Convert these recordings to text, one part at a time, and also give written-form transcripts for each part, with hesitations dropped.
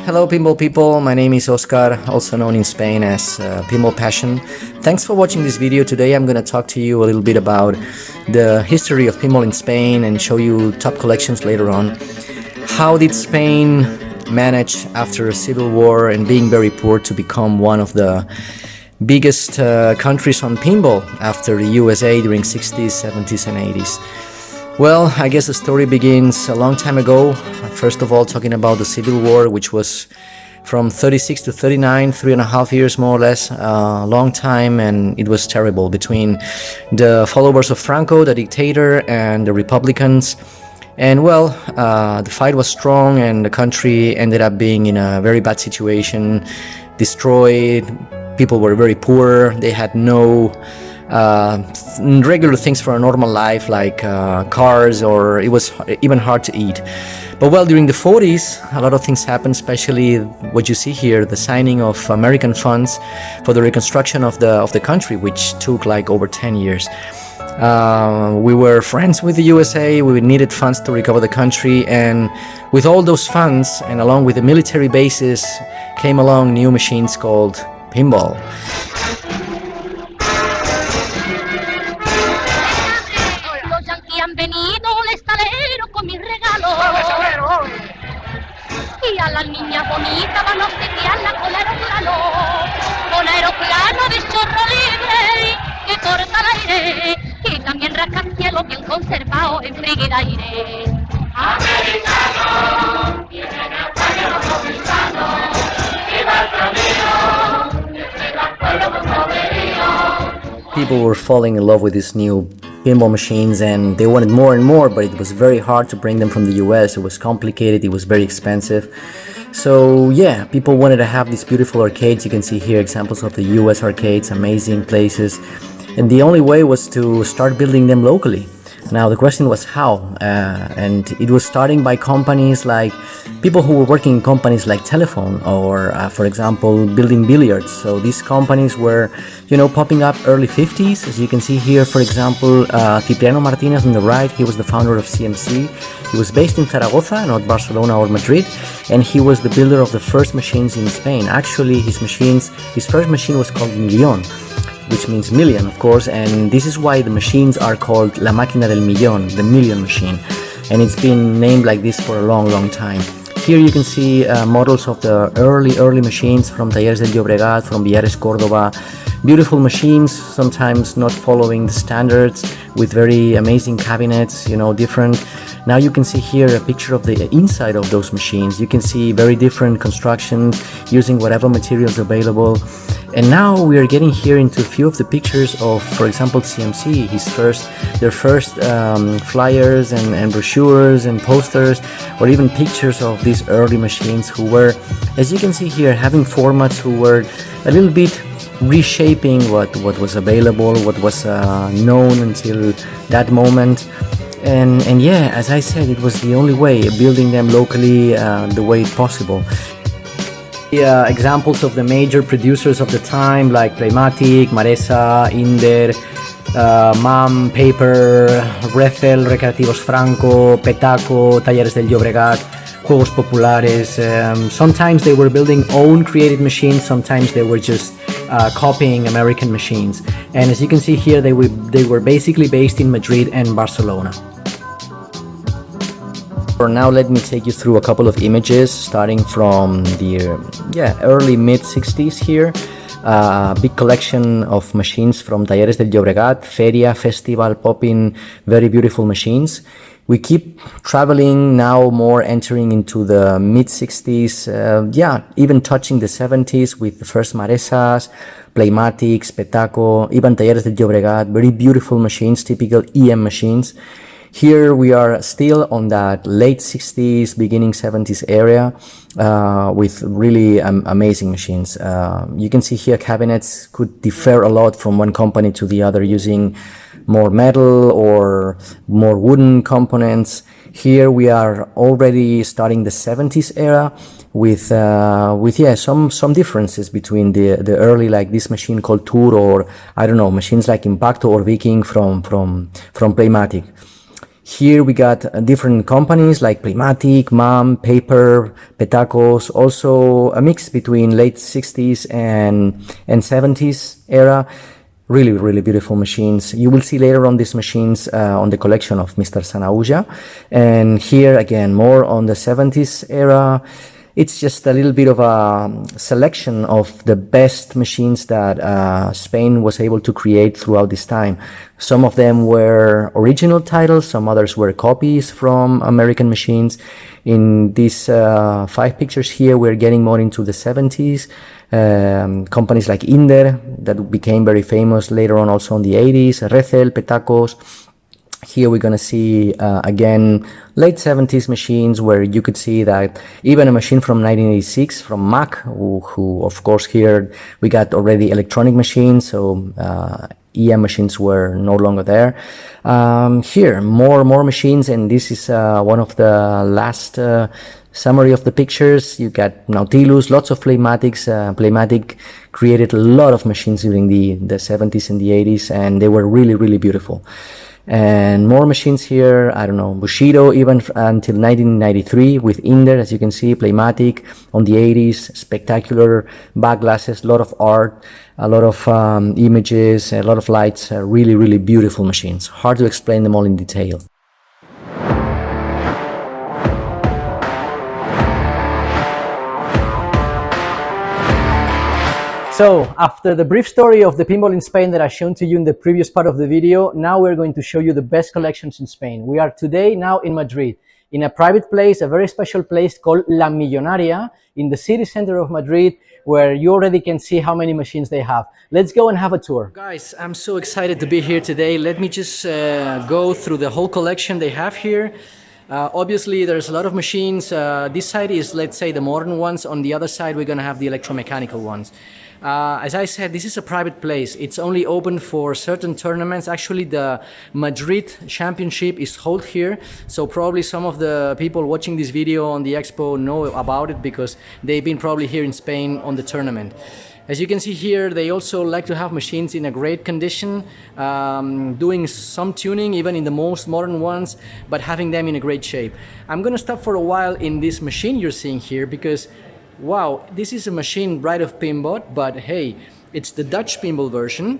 Hello pinball people, my name is Oscar, also known in Spain as Pinball Passion. Thanks for watching this video. Today I'm going to talk to you a little bit about the history of pinball in Spain and show you top collections later on. How did Spain manage after a civil war and being very poor to become one of the biggest countries on pinball after the USA during 60s, 70s and 80s? Well, I guess the story begins a long time ago. First of all, talking about the Civil War, which was from 36 to 39, 3.5 years more or less, a long time, and it was terrible between the followers of Franco, the dictator, and the Republicans. And well, the fight was strong and the country ended up being in a very bad situation, destroyed. People were very poor, they had no regular things for a normal life like cars, or it was even hard to eat. But well, during the 40s a lot of things happened, especially what you see here, the signing of American funds for the reconstruction of the country, which took like over 10 years. We were friends with the USA, we needed funds to recover the country, and with all those funds and along with the military bases came along new machines called pinball. Y a la niña bonita van a obsequiarla con aeroplano de chorro libre que corta el aire, que también rascacielos bien conservado en frígida aire. Americano, vienen a España los dominicanos, viva el camino, viva el pueblo con poderío. People were falling in love with these new pinball machines and they wanted more and more, but it was very hard to bring them from the US. It was complicated, it was very expensive. So yeah, people wanted to have these beautiful arcades. You can see here examples of the US arcades, amazing places. And the only way was to start building them locally. Now the question was how, and it was starting by companies like people who were working in companies like Telephone or for example building billiards. So these companies were, you know, popping up early 50s. As you can see here, for example, Cipriano Martinez on the right, he was the founder of CMC. He was based in Zaragoza, not Barcelona or Madrid, and he was the builder of the first machines in Spain. Actually his first machine was called Millón, which means million, of course, and this is why the machines are called La Máquina del Millón, the million machine, and it's been named like this for a long time. Here you can see models of the early machines from Talleres del Llobregat, from Villares, Córdoba. Beautiful machines, sometimes not following the standards, with very amazing cabinets, you know, different. Now you can see here a picture of the inside of those machines. You can see very different constructions using whatever materials available. And now we are getting here into a few of the pictures of, for example, CMC, their first flyers and brochures and posters, or even pictures of these early machines who were, as you can see here, having formats who were a little bit reshaping what was available, what was known until that moment. And yeah, as I said, it was the only way, building them locally the way possible. Examples of the major producers of the time like Playmatic, Maresa, Inder, MAM, Paper, Refel, Recreativos Franco, Petaco, Talleres del Llobregat, Juegos Populares. Sometimes they were building own created machines, sometimes they were just copying American machines. And as you can see here, they were basically based in Madrid and Barcelona. For now, let me take you through a couple of images starting from the early mid-60s here. Big collection of machines from Talleres del Llobregat, Feria, Festival, Poppin, very beautiful machines. We keep traveling now, more entering into the mid-60s, even touching the 70s with the first Maresas, Playmatics, Petaco, even Talleres del Llobregat, very beautiful machines, typical EM machines. Here we are still on that late 60s, beginning 70s area with really amazing machines. You can see here cabinets could differ a lot from one company to the other, using more metal or more wooden components. Here we are already starting the 70s era with some differences between the early, like this machine called Tour, or I don't know, machines like Impacto or Viking from Playmatic. Here we got different companies like Primatic, MAM, Paper, Petacos, also a mix between late 60s and 70s era. Really, really beautiful machines. You will see later on these machines on the collection of Mr. Sanahuja. And here again, more on the 70s era. It's just a little bit of a selection of the best machines that Spain was able to create throughout this time. Some of them were original titles, some others were copies from American machines. In these 5 pictures here, we're getting more into the 70s. Companies like Inder, that became very famous later on also in the 80s, Recel, Petacos. Here we're going to see, again, late 70s machines where you could see that even a machine from 1986 from Mac, who of course here we got already electronic machines, so EM machines were no longer there. Here, more machines, and this is one of the last summary of the pictures. You got Nautilus, lots of Playmatics. Playmatic created a lot of machines during the 70s and the 80s, and they were really, really beautiful. And more machines here, I don't know, Bushido even until 1993 with Inder, as you can see, Playmatic on the 80s, spectacular back glasses, a lot of art, a lot of images, a lot of lights, really, really beautiful machines. Hard to explain them all in detail. So, after the brief story of the pinball in Spain that I've shown to you in the previous part of the video, now we're going to show you the best collections in Spain. We are today now in Madrid, in a private place, a very special place called La Millonaria, in the city center of Madrid, where you already can see how many machines they have. Let's go and have a tour. Guys, I'm so excited to be here today. Let me just go through the whole collection they have here. Obviously, there's a lot of machines. This side is, let's say, the modern ones. On the other side, we're going to have the electromechanical ones. As I said, this is a private place. It's only open for certain tournaments. Actually, the Madrid Championship is held here. So probably some of the people watching this video on the expo know about it because they've been probably here in Spain on the tournament. As you can see here, they also like to have machines in a great condition, doing some tuning even in the most modern ones, but having them in a great shape. I'm gonna stop for a while in this machine you're seeing here because wow, this is a machine right of pinball, but hey, it's the Dutch pinball version.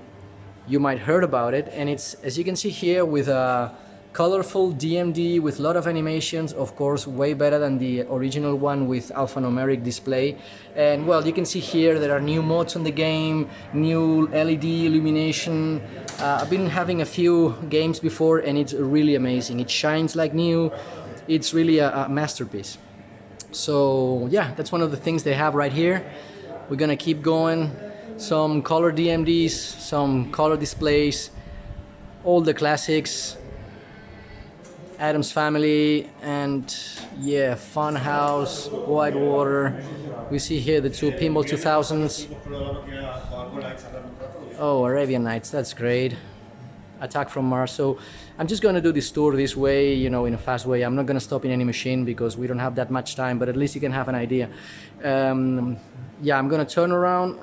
You might heard about it, and it's, as you can see here, with a colorful DMD with a lot of animations, of course, way better than the original one with alphanumeric display. And well, you can see here there are new modes on the game, new LED illumination. I've been having a few games before, and it's really amazing. It shines like new. It's really a masterpiece. So yeah, that's one of the things they have right here. We're gonna keep going. Some color DMDs, some color displays, all the classics, Adam's Family, and yeah, Funhouse, Whitewater. We see here the two Pinball 2000s. Oh, Arabian Nights, that's great. Attack from Mars. So I'm just going to do this tour this way, you know, in a fast way. I'm not going to stop in any machine because we don't have that much time, but at least you can have an idea. Yeah, I'm going to turn around,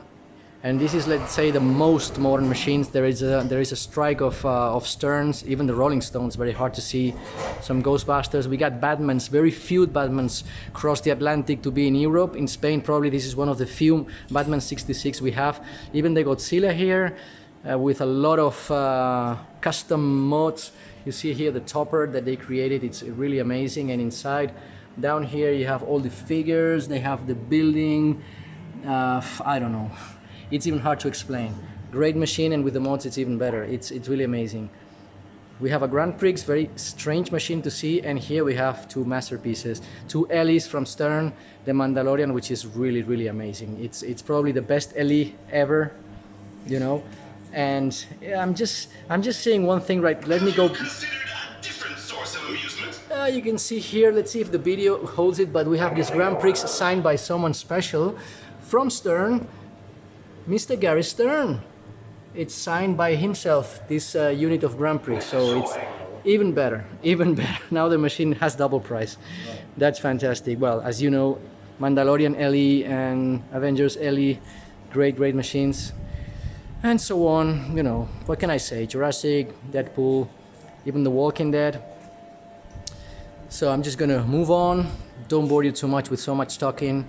and this is, let's say, the most modern machines. There is a strike of Sterns, even the Rolling Stones, very hard to see. Some Ghostbusters. We got Batmans, very few Batmans cross the Atlantic to be in Europe. In Spain, probably this is one of the few Batman 66 we have. Even the Godzilla here. With a lot of custom mods. You see here the topper that they created, it's really amazing. And inside, down here, you have all the figures, they have the building, I don't know, it's even hard to explain. Great machine, and with the mods it's even better. It's really amazing. We have a Grand Prix, very strange machine to see, and here we have two masterpieces, two Ellie's from Stern, the Mandalorian, which is really, really amazing. It's probably the best Ellie ever, you know. And I'm just saying one thing, right? Let me go. You can see here, let's see if the video holds it, but we have this Grand Prix signed by someone special from Stern, Mr. Gary Stern. It's signed by himself, this unit of Grand Prix, so it's even better, even better. Now the machine has double price. That's fantastic. Well, as you know, Mandalorian Ellie and Avengers Ellie, great machines. And so on, you know, what can I say? Jurassic, Deadpool, even The Walking Dead. So I'm just gonna move on. Don't bore you too much with so much talking.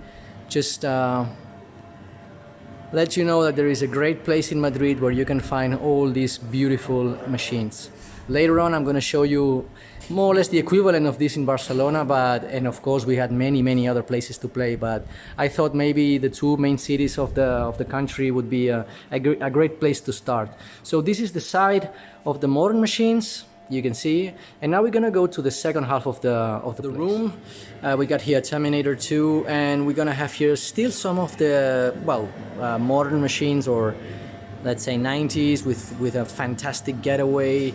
Just let you know that there is a great place in Madrid where you can find all these beautiful machines. Later on, I'm going to show you more or less the equivalent of this in Barcelona, and of course we had many other places to play, but I thought maybe the two main cities of the country would be a great place to start. So this is the side of the modern machines, you can see, and now we're gonna go to the second half of the room. We got here Terminator 2, and we're gonna have here still some of the modern machines, or let's say 90s, with a fantastic getaway,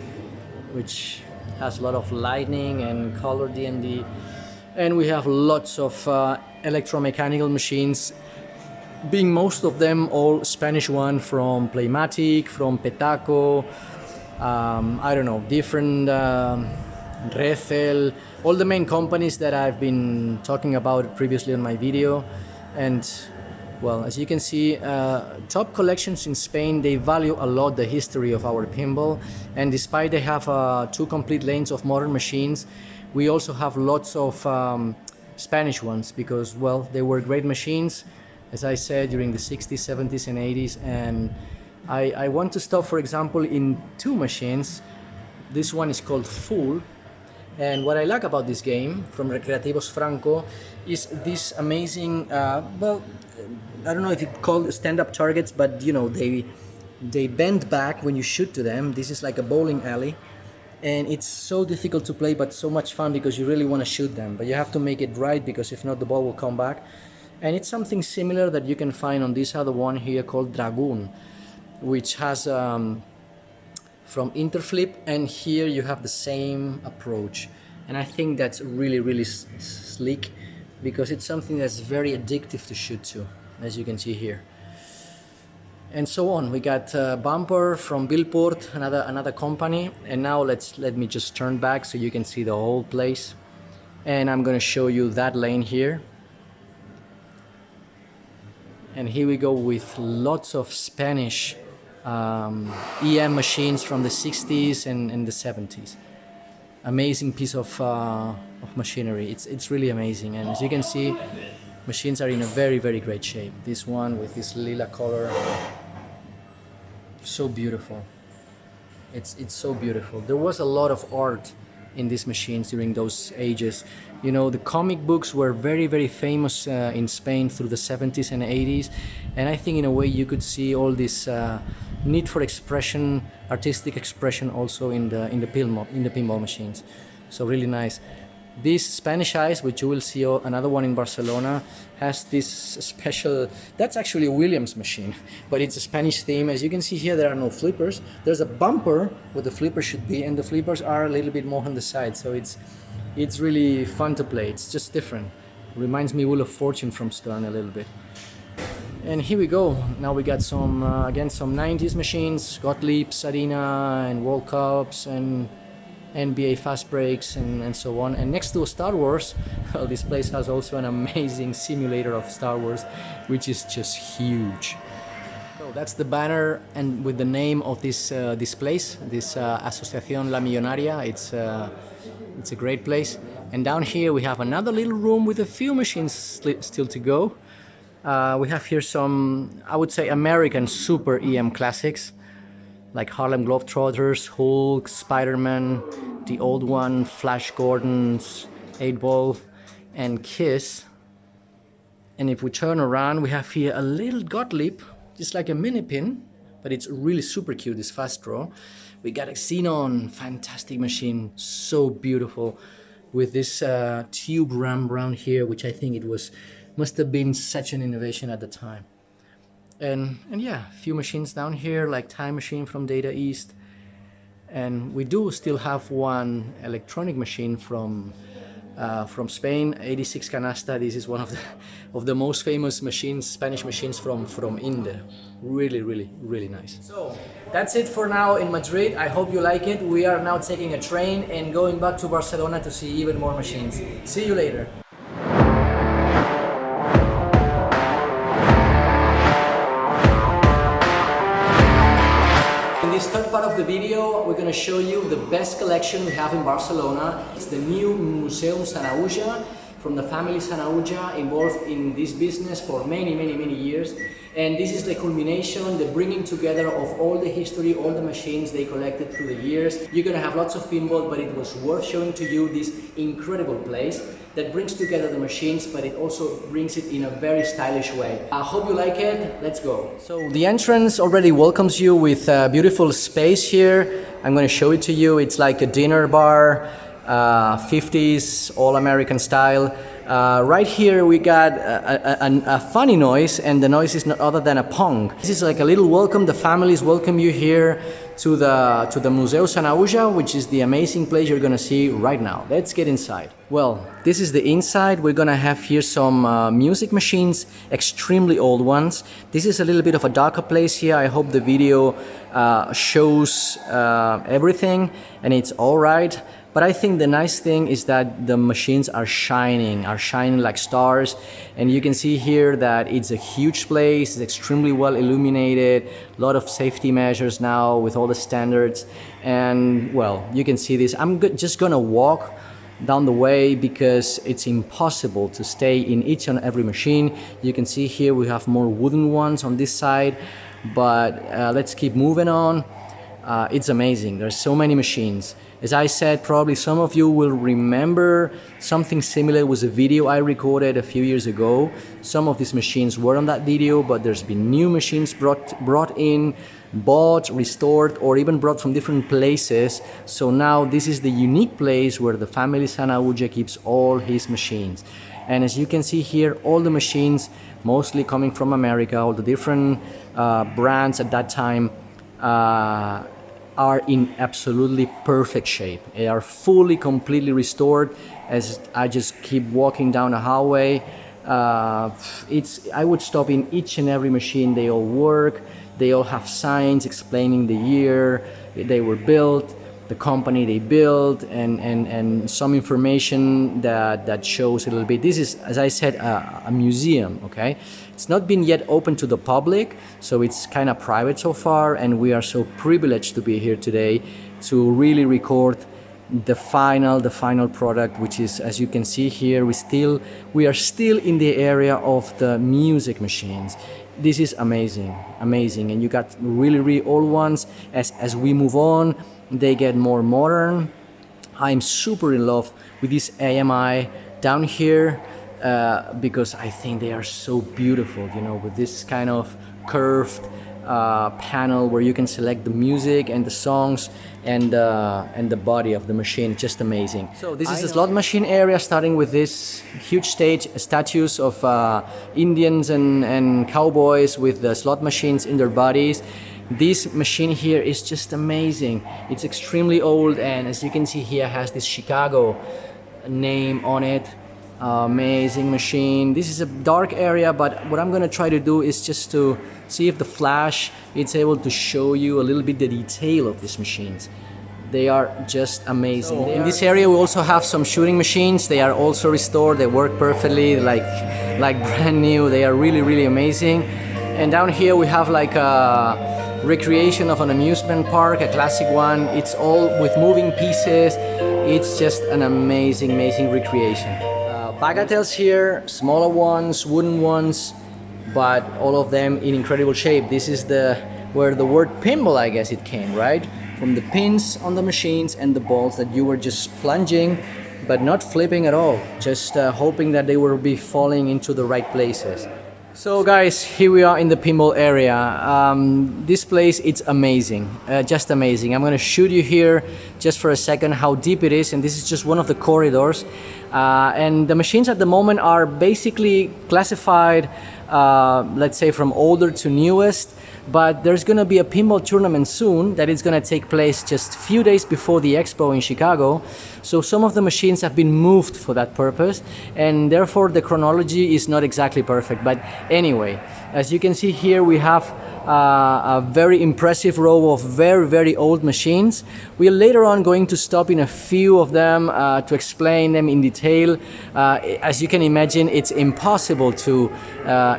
which has a lot of lightning and color D&D, and we have lots of electromechanical machines, being most of them all Spanish one, from Playmatic, from Petaco, I don't know, different Refel, all the main companies that I've been talking about previously on my video. And well, as you can see, top collections in Spain, they value a lot the history of our pinball, and despite they have 2 complete lanes of modern machines, we also have lots of Spanish ones, because, well, they were great machines, as I said, during the 60s, 70s and 80s, and I want to stop, for example, in 2 machines. This one is called Full, and what I like about this game from Recreativos Franco is this amazing, I don't know if it's called stand-up targets, but you know, they bend back when you shoot to them. This is like a bowling alley, and it's so difficult to play but so much fun because you really want to shoot them, but you have to make it right, because if not the ball will come back. And it's something similar that you can find on this other one here called Dragoon, which has from Interflip, and here you have the same approach, and I think that's really sleek, because it's something that's very addictive to shoot to, as you can see here. And so on. We got Bumper from Billport, another company, and now let me just turn back so you can see the whole place, and I'm gonna show you that lane here. And here we go with lots of Spanish EM machines from the 60s and the 70s. Amazing piece of machinery. It's really amazing, and as you can see, machines are in a very great shape. This one with this lila color, so beautiful. It's so beautiful. There was a lot of art in these machines during those ages. You know, the comic books were very famous in Spain through the 70s and 80s, and I think in a way you could see all this need for expression, artistic expression, also in the pinball machines. So really nice. This Spanish Eyes, which you will see another one in Barcelona, has this special, that's actually a Williams machine, but it's a Spanish theme. As you can see here, there are no flippers. There's a bumper where the flipper should be, and the flippers are a little bit more on the side, so it's really fun to play. It's just different. Reminds me Wheel of Fortune from Stern a little bit. And here we go. Now we got some, again, some 90s machines, Gottlieb, Arena, and World Cups, and NBA Fast Breaks, and so on. And next to Star Wars, well, this place has also an amazing simulator of Star Wars, which is just huge. So that's the banner, and with the name of this place, this Asociación La Millonaria. It's a great place. And down here we have another little room with a few machines still to go. We have here some, I would say, American super EM classics, like Harlem Globetrotters, Hulk, Spider-Man, the old one, Flash Gordon's 8-Ball, and Kiss. And if we turn around, we have here a little Gottlieb, just like a mini pin, but it's really super cute, this fast draw. We got a Xenon, fantastic machine, so beautiful, with this tube ram around here, which I think must have been such an innovation at the time. And yeah, a few machines down here, like Time Machine from Data East. And we do still have one electronic machine from Spain, 86 Canasta. This is one of the most famous machines, Spanish machines from Inde. Really nice. So that's it for now in Madrid. I hope you like it. We are now taking a train and going back to Barcelona to see even more machines. See you later. third part of the video, we're going to show you the best collection we have in Barcelona. It's the new Museu Sanahuja from the family Sanahuja, involved in this business for many years. And this is the culmination, the bringing together of all the history, all the machines they collected through the years. You're going to have lots of pinball, but it was worth showing to you this incredible place that brings together the machines, but it also brings it in a very stylish way. I hope you like it. Let's go. So the entrance already welcomes you with a beautiful space here. I'm going to show it to you. It's like a dinner bar, 50s, all-American style. Right here we got a funny noise, and the noise is not other than a pong. This is like a little welcome. The families welcome you here to the Museu Sanahuja, which is the amazing place you're gonna see right now. Let's get inside. Well, this is the inside. We're gonna have here some music machines, extremely old ones. This is a little bit of a darker place here. I hope the video shows everything, and it's all right. But I think the nice thing is that the machines are shining like stars. And you can see here that it's a huge place, it's extremely well illuminated, a lot of safety measures now with all the standards. And well, you can see this. I'm just gonna walk down the way because it's impossible to stay in each and every machine. You can see here we have more wooden ones on this side, but let's keep moving on. It's amazing. There's so many machines. As I said, probably some of you will remember something similar was a video I recorded a few years ago. Some of these machines were on that video, but there's been new machines brought in, bought, restored, or even brought from different places. So now this is the unique place where the family Sanahuja keeps all his machines. And as you can see here, all the machines, mostly coming from America, all the different brands at that time, are in absolutely perfect shape. They are fully, completely restored. As I just keep walking down the hallway, I would stop in each and every machine. They all work. They all have signs explaining the year they were built, the company they built, and some information that shows a little bit. This is, as I said, a museum, okay? It's not been yet open to the public, so it's kind of private so far, and we are so privileged to be here today to really record the final product, which is, as you can see here, we are still in the area of the music machines. This is amazing, and you got really old ones. As we move on, they get more modern. I'm super in love with this AMI down here because I think they are so beautiful, you know, with this kind of curved panel where you can select the music and the songs and the body of the machine. Just amazing. So this is the slot machine area, starting with this huge stage, statues of Indians and cowboys with the slot machines in their bodies. This machine here is just amazing. It's extremely old, and as you can see here, has this Chicago name on it. Amazing machine. This is a dark area, but what I'm gonna try to do is just to see if the flash is able to show you a little bit the detail of these machines. They are just amazing. So in this area we also have some shooting machines. They are also restored. They work perfectly, like brand new. They are really amazing. And down here we have like a recreation of an amusement park, a classic one. It's all with moving pieces. It's just an amazing recreation. Bagatelles here, smaller ones, wooden ones, but all of them in incredible shape. This is where the word pinball, I guess it came, right? From the pins on the machines and the balls that you were just plunging, but not flipping at all, just hoping that they will be falling into the right places. So guys, here we are in the pinball area. This place, it's amazing, just amazing. I'm gonna shoot you here just for a second how deep it is, and this is just one of the corridors. And the machines at the moment are basically classified, let's say from older to newest, but there's gonna be a pinball tournament soon that is gonna take place just a few days before the expo in Chicago. So some of the machines have been moved for that purpose, and therefore the chronology is not exactly perfect. But anyway, as you can see here, we have a very impressive row of very old machines. We are later on going to stop in a few of them to explain them in detail. As you can imagine, it's impossible to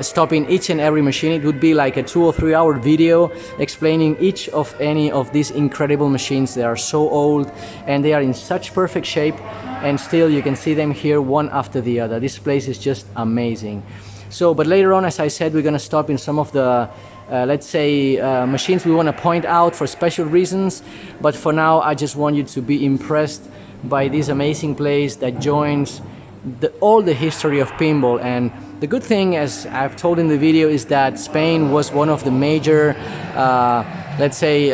stop in each and every machine. It would be like a 2 or 3 hour 2-part video explaining each of any of these incredible machines. They are so old and they are in such perfect shape, and still you can see them here one after the other. This place is just amazing. So, but later on, as I said, we're gonna stop in some of the let's say machines we want to point out for special reasons, but for now I just want you to be impressed by this amazing place that joins all the history of pinball. And the good thing, as I've told in the video, is that Spain was one of the major let's say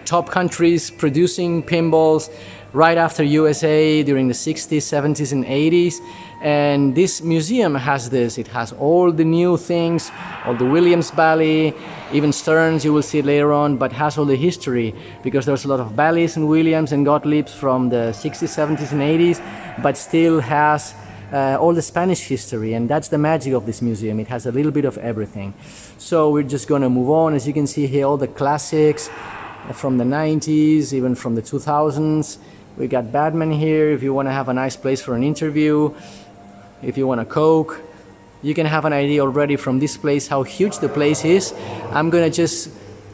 top countries producing pinballs right after USA during the 60s, 70s and 80s. And this museum has this. It has all the new things, all the Williams Ballet, even Stearns, you will see it later on, but has all the history, because there's a lot of ballets and Williams and Gottliebs from the 60s, 70s and 80s, but still has all the Spanish history. And that's the magic of this museum. It has a little bit of everything. So we're just going to move on. As you can see here, all the classics from the 90s, even from the 2000s. We got Batman here if you want to have a nice place for an interview. If you want a Coke, you can have an idea already from this place how huge the place is. I'm gonna just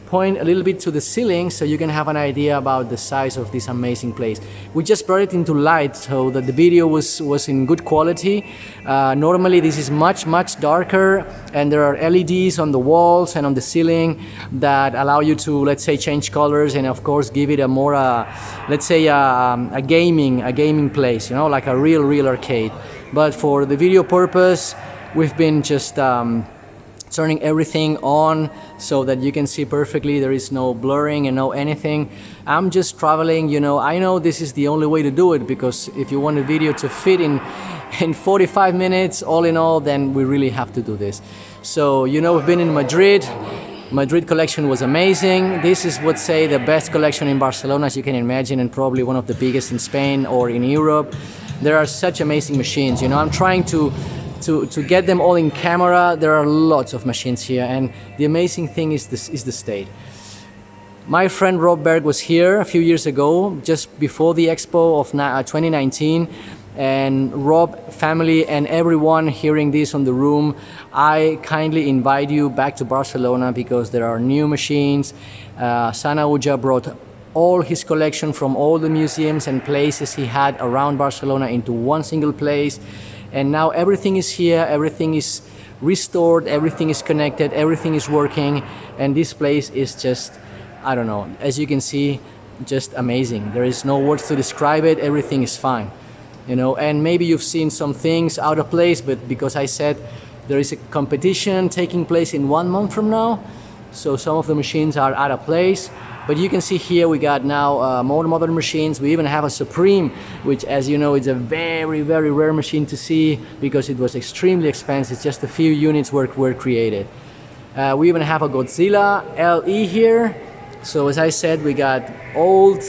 point a little bit to the ceiling so you can have an idea about the size of this amazing place. We just brought it into light so that the video was in good quality. Normally this is much darker, and there are LEDs on the walls and on the ceiling that allow you to, let's say, change colors and of course give it a more let's say a gaming place, you know, like a real arcade. But for the video purpose, we've been just turning everything on so that you can see perfectly. There is no blurring and no anything. I'm just traveling, you know. I know this is the only way to do it, because if you want a video to fit in 45 minutes all in all, then we really have to do this. So, you know, we've been in Madrid. Madrid collection was amazing. This is, would say, the best collection in Barcelona, as you can imagine, and probably one of the biggest in Spain or in Europe. There are such amazing machines, you know. I'm trying to get them all in camera. There are lots of machines here, and the amazing thing is the state. My friend Rob Berg was here a few years ago, just before the expo of 2019, and Rob, family, and everyone hearing this on the room, I kindly invite you back to Barcelona, because there are new machines. Sanahuja brought all his collection from all the museums and places he had around Barcelona into one single place. And now everything is here, everything is restored, everything is connected, everything is working. And this place is just, I don't know, as you can see, just amazing. There is no words to describe it, everything is fine. You know, and maybe you've seen some things out of place, but because I said there is a competition taking place in 1 month from now, so some of the machines are out of place. But you can see here we got now more modern machines. We even have a Supreme, which, as you know, is a very rare machine to see, because it was extremely expensive. Just a few units were created. We even have a Godzilla LE here. So as I said, we got old,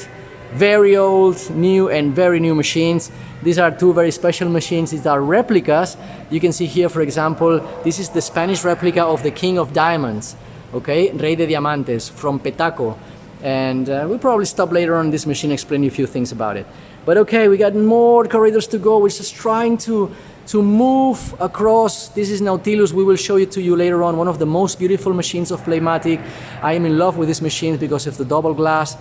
very old, new and very new machines. These are two very special machines. These are replicas. You can see here, for example, this is the Spanish replica of the King of Diamonds, okay, Rey de Diamantes, from Petaco. And we'll probably stop later on this machine, explain you a few things about it. But okay, we got more corridors to go. We're just trying to move across. This is Nautilus. We will show it to you later on. One of the most beautiful machines of Playmatic. I am in love with this machine because of the double glass.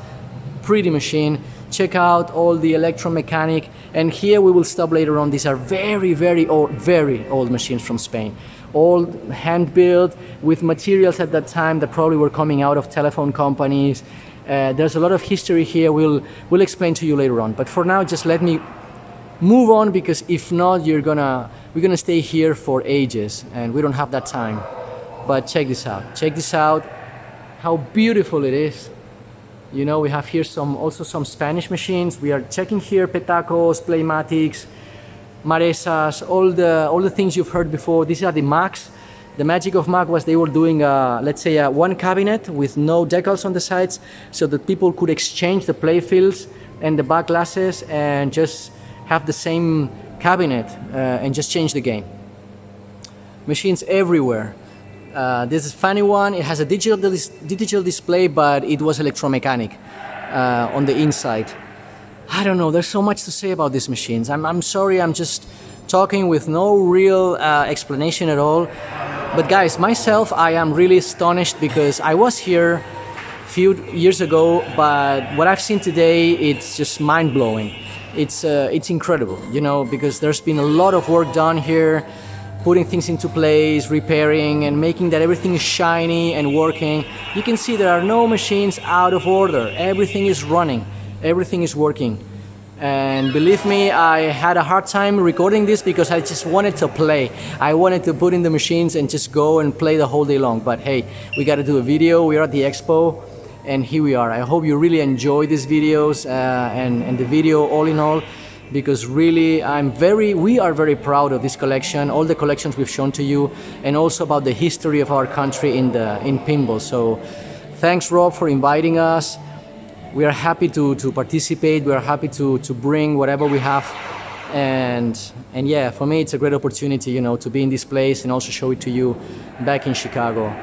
Pretty machine. Check out all the electromechanic. And here we will stop later on. These are very old machines from Spain. All hand-built with materials at that time that probably were coming out of telephone companies. There's a lot of history here. We'll explain to you later on. But for now, just let me move on, because if not, we're gonna stay here for ages, and we don't have that time. But check this out. Check this out. How beautiful it is. You know, we have here also some Spanish machines. We are checking here Petacos, Playmatics, Maresas, all the things you've heard before. These are the Macs. The magic of Mac was they were doing, let's say, one cabinet with no decals on the sides, so that people could exchange the play fields and the back glasses and just have the same cabinet and just change the game. Machines everywhere. This is a funny one. It has a digital display, but it was electromechanic on the inside. I don't know, there's so much to say about these machines. I'm sorry, I'm just talking with no real explanation at all. But guys, myself, I am really astonished because I was here a few years ago, but what I've seen today, it's just mind-blowing. It's incredible, you know, because there's been a lot of work done here, putting things into place, repairing, and making that everything is shiny and working. You can see there are no machines out of order. Everything is running, everything is working. And believe me, I had a hard time recording this because I just wanted to play. I wanted to put in the machines and just go and play the whole day long. But hey, we got to do a video. We are at the expo, and here we are. I hope you really enjoy these videos and the video all in all, because really we are very proud of this collection, all the collections we've shown to you, and also about the history of our country in pinball. So thanks, Rob, for inviting us. We are happy to participate. We are happy to bring whatever we have, and yeah, for me it's a great opportunity, you know, to be in this place and also show it to you back in Chicago.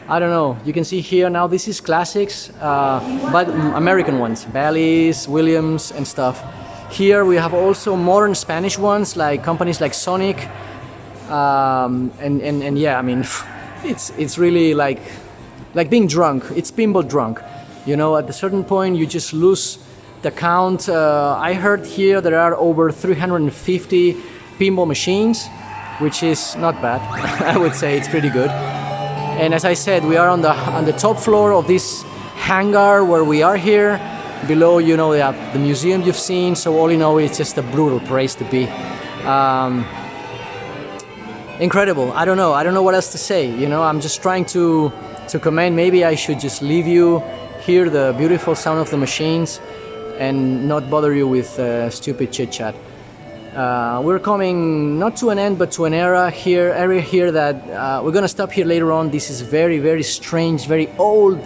I don't know, you can see here now this is classics, but American ones, Bally's, Williams and stuff. Here we have also modern Spanish ones like companies like Sonic, and yeah, I mean, it's really like being drunk. It's pinball drunk. You know, at a certain point, you just lose the count. I heard here there are over 350 pinball machines, which is not bad. I would say it's pretty good. And as I said, we are on the top floor of this hangar where we are here. Below, you know, they have the museum you've seen. So all in all, it's just a brutal place to be. Incredible. I don't know what else to say. You know, I'm just trying to comment. Maybe I should just leave you hear the beautiful sound of the machines and not bother you with stupid chit chat. We're coming not to an end but to an area here that we're gonna stop here later on. This is very strange, very old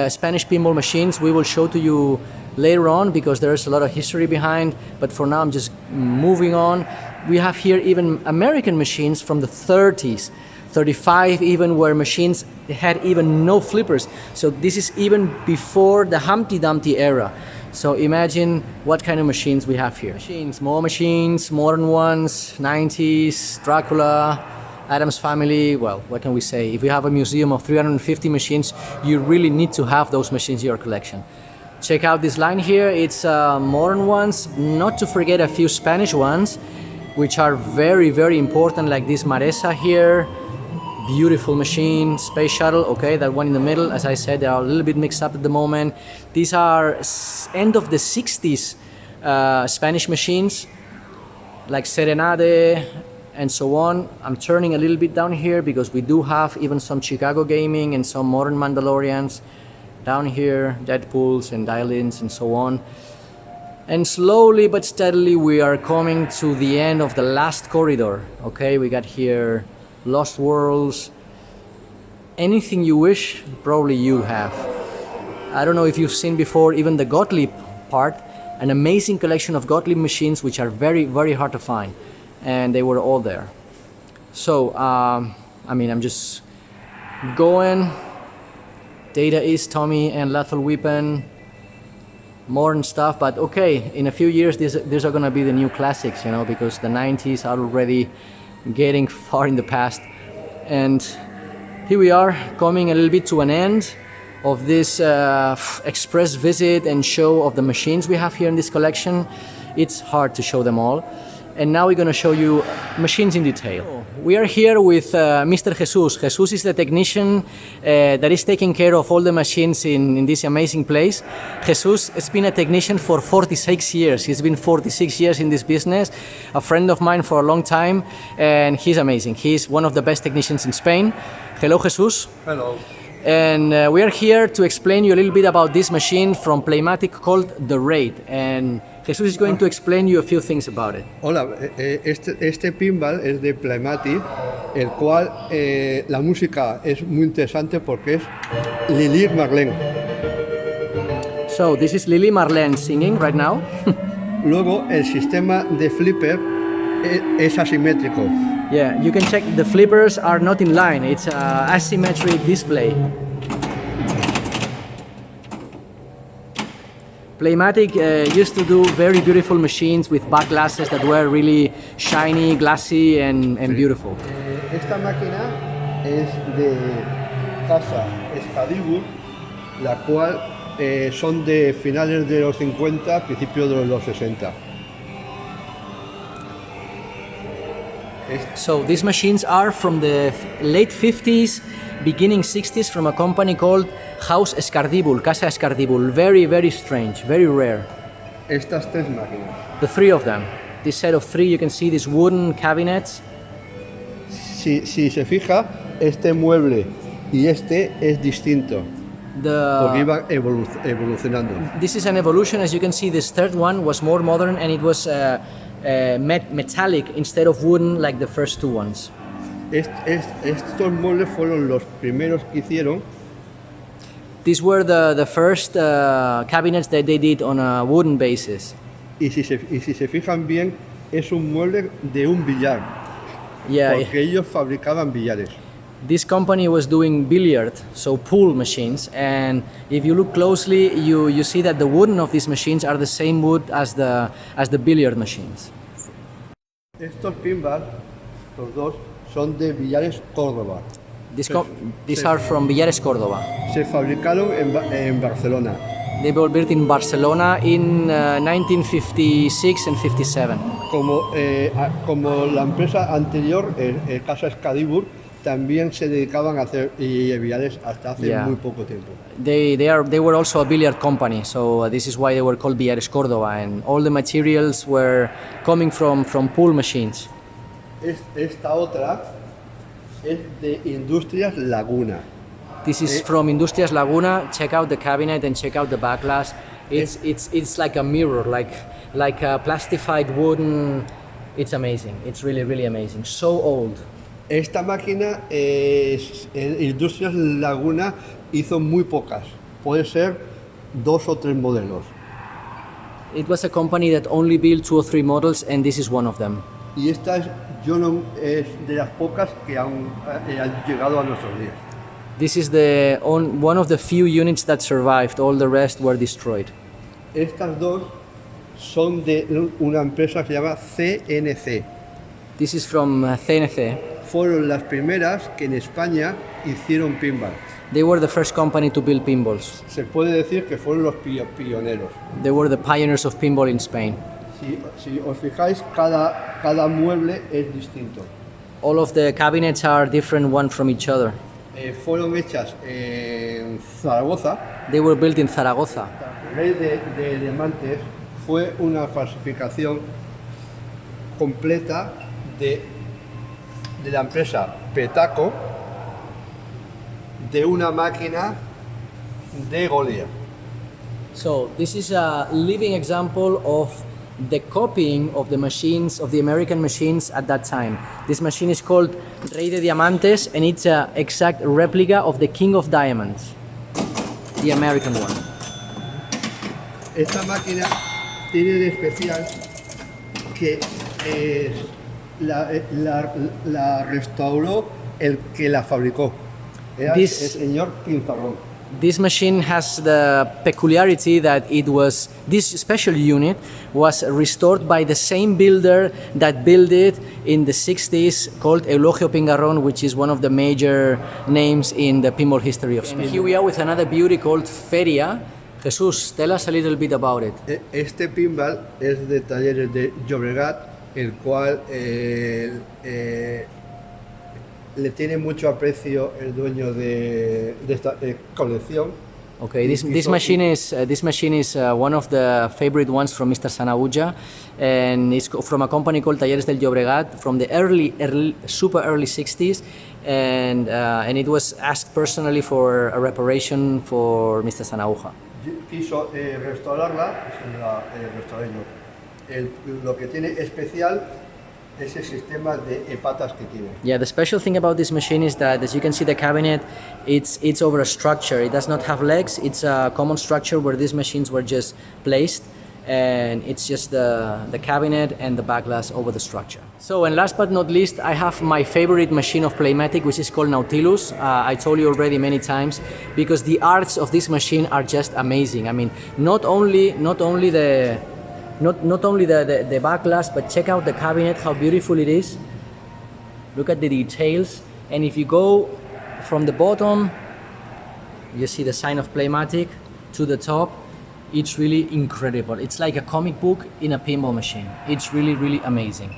Spanish pinball machines. We will show to you later on because there's a lot of history behind, but for now I'm just moving on. We have here even American machines from the 30s, 35 even, where machines had even no flippers. So this is even before the Humpty Dumpty era. So imagine what kind of machines we have here. More machines, modern ones, 90s, Dracula, Addams Family. Well, what can we say? If you have a museum of 350 machines, you really need to have those machines in your collection. Check out this line here. It's modern ones, not to forget a few Spanish ones, which are very important, like this Maresa here. Beautiful machine, space shuttle, okay, that one in the middle. As I said, they are a little bit mixed up at the moment. These are end of the 60s Spanish machines, like Serenade and so on. I'm turning a little bit down here because we do have even some Chicago gaming and some modern Mandalorians. Down here, Deadpools and dial-ins and so on. And slowly but steadily we are coming to the end of the last corridor, okay? We got here Lost Worlds, anything you wish, probably you have. I don't know if you've seen before, even the Gottlieb part, an amazing collection of Gottlieb machines which are very hard to find, and they were all there. So, I mean, I'm just going. Data is Tommy and Lethal Weapon, modern stuff, but okay, in a few years these are gonna be the new classics, you know, because the 90s are already getting far in the past. And here we are coming a little bit to an end of this express visit and show of the machines we have here in this collection. It's hard to show them all, and now we're going to show you machines in detail. We are here with Mr. Jesus. Jesus is the technician that is taking care of all the machines in this amazing place. Jesus has been a technician for 46 years. He's been 46 years in this business, a friend of mine for a long time, and he's amazing. He's one of the best technicians in Spain. Hello, Jesus. Hello. And we are here to explain you a little bit about this machine from Playmatic called The Raid. And Jesus is going to explain you a few things about it. Hola, este pinball es de Playmatic, el cual la música es muy interesante porque es Lili Marlene. So this is Lili Marlene singing right now. Luego el sistema de flipper es asimétrico. Yeah, you can check the flippers are not in line. It's asymmetric display. Playmatic used to do very beautiful machines with back glasses that were really shiny, glassy, and beautiful. Esta máquina es de Casa Excalibur, la cual son de finales de los 50, principios de los 60. So these machines are from the late 50s, beginning 60s, from a company called House Escardibul, Casa Escardibul. Very, very strange, very rare. Estas tres máquinas. The three of them. This set of three, you can see these wooden cabinets. Si se fija, este mueble y este es distinto, porque iban evolucionando. This is an evolution. As you can see, this third one was more modern and it was metallic instead of wooden like the first two ones. Estos muebles fueron los primeros que hicieron. These were the first cabinets that they did on a wooden basis. Y si se fijan bien, es un mueble de un billar, Yeah, porque ellos fabricaban billares. this company was doing billiard, so pool machines, and if you look closely, you see that the wooden of these machines are the same wood as the billiard machines. Estos pinballs, los dos, son de Billares Córdoba. These are from Billares, Córdoba. Se fabricaron en Barcelona. They were built in Barcelona in 1956 and 57. Como la empresa anterior, Casa Excalibur, también se dedicaban a hacer billares hasta hace muy poco tiempo. They were also a billiard company, so this is why they were called Billares Córdoba, and all the materials were coming from pool machines. Esta otra es de Industrias Laguna. This is from Industrias Laguna. Check out the cabinet and check out the back glass. It's like a mirror, like a plastified wooden. It's amazing. It's really, really amazing. So old. Esta máquina, Industrias Laguna hizo muy pocas, puede ser 2 o 3 modelos. It was a company that only built 2 or 3 models, and this is one of them. Y esta es de las pocas que han llegado a nuestros días. This is one of the few units that survived. All the rest were destroyed. Estas dos son de una empresa que se llama CNC. This is from CNC. Fueron las primeras que en España hicieron pinball. They were the first company to build pinballs. Se puede decir que fueron los pioneros. They were the pioneers of pinball in Spain. Si os fijáis, cada mueble es distinto. All of the cabinets are different one from each other. Fueron hechas en Zaragoza. They were built in Zaragoza. El rey de diamantes fue una falsificación completa de la empresa Petaco, de una máquina de Golia. So this is a living example of the copying of the machines, of the American machines at that time. This machine is called Rey de Diamantes, and it's an exact replica of the King of Diamonds, the American one. Esta máquina tiene de especial que la restauró el que la fabricó. Era el señor Pinzarrón. This machine has the peculiarity that this special unit was restored by the same builder that built it in the 60s, called Eulogio Pingarrón, which is one of the major names in the pinball history of Spain. And here we are with another beauty called Feria. Jesús, tell us a little bit about it. Este pinball es de Talleres de Llobregat, el cual le tiene mucho aprecio el dueño de esta colección. Okay, this machine is one of the favorite ones from Mr. Sanahuja, and it's from a company called Talleres del Llobregat from the super early 60s, and it was asked personally for a reparation for Mr. Sanahuja. Quiso restaurarla, la restauré yo. Lo que tiene especial es el sistema de patas que tiene. Yeah, the special thing about this machine is that, as you can see, the cabinet, it's over a structure. It does not have legs. It's a common structure where these machines were just placed, and it's just the cabinet and the back glass over the structure. So, and last but not least, I have my favorite machine of Playmatic, which is called Nautilus. I told you already many times, because the arts of this machine are just amazing. I mean, not only the back glass, but check out the cabinet, how beautiful it is. Look at the details. And if you go from the bottom, you see the sign of Playmatic, to the top, it's really incredible. It's like a comic book in a pinball machine. It's really, really amazing.